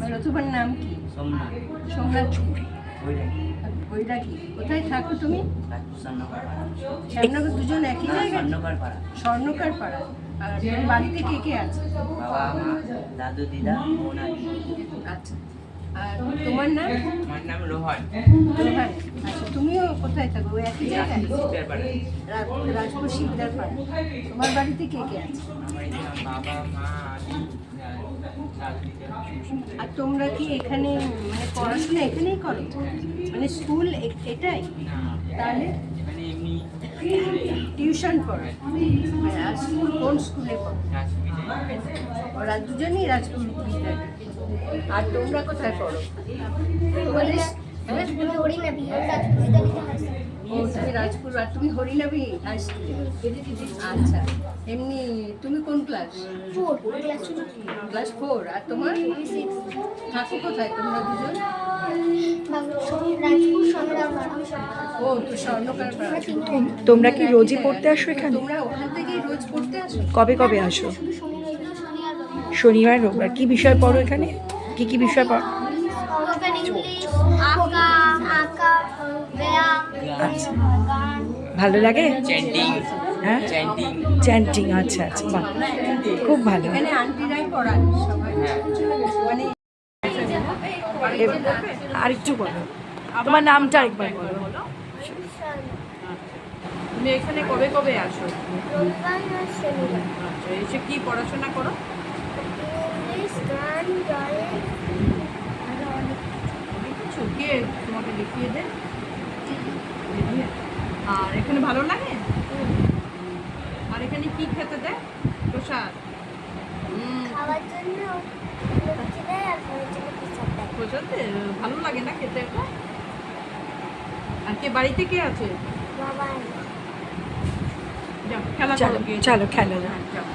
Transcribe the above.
মানে তোমার নাম কি? সোমনাথ। সোমনাথ বৈরাগী। বৈরাগী। কোথায় থাকো তুমি? স্বর্ণকার পাড়া। শ্যামনগর দুজন একই জায়গায়? স্বর্ণকার পাড়া। স্বর্ণকার পাড়া। আর তোমার বাড়িতে কে কে আছে? বাবা, মা, দাদু, দিদা, বোন আর আচ্ছা। আর তোমার নাম? আমার নাম রোহন। রোহান। আচ্ছা, তুমিও কোথায় থাকো? ওই একই জায়গায়? শিবদার পাড়া। রাজপুর শিকদার পাড়া। তোমার বাড়িতে কে কে আছে? আমার এখানে বাবা, মা, আমি, দাদু, দিদা। আর তোমরা কি এখানে মানে পড়াশোনা এখানেই করো? মানে স্কুল এটাই? না, তাহলে এখানে এমনি টিউশন পড়ো? আর স্কুল কোন স্কুলে পড়ো? রাজবিদ্যালয়। ওরা দুজনই রাজপুর বিদ্যালয়। আর তোমরা কোথায় পড়ো? তোমাদের ও, তুমি রাজপুর। আর তুমি হরিনাবি হাই স্কুলে? আচ্ছা। এমনি তুমি কোন ক্লাস? ক্লাস 4। আর তোমার? থাকো কোথায় তোমরা দুজন? ও, তো স্বর্ণকার পাড়া। তোমরা কি রোজই পড়তে আসো এখানে? তোমরা ওখান থেকেই রোজ পড়তে আসো? কবে কবে আসো? শনিবার রোববার। কি বিষয় পড়ো এখানে? কি কি বিষয় পড়ো? আচ্ছা, ভালো লাগে? চ্যান্টিং। হ্যাঁ, চ্যান্টিং। চ্যান্টিং। আচ্ছা আচ্ছা, বাহ, খুব ভালো। এখানে আন্টিরাই পড়ান সবাই। মানে আরেকটু বলো, তোমার নামটা আরেকবার বলো। তুমি এখানে কবে কবে আসো? আচ্ছা, এসে কি পড়াশোনা করো? অনেক কিছু। কে তোমাকে দেখিয়ে দেন? দিদি। আর এখানে ভালো লাগে? আর এখানে কি খেতে দেয়? প্রসাদ? প্রসাদ দেয়? ভালো লাগে না খেতে এটা? আর কে বাড়িতে কে আছে? যাও, খেলা চলো করো গিয়ে। চলো, খেলো। হ্যাঁ, যাও।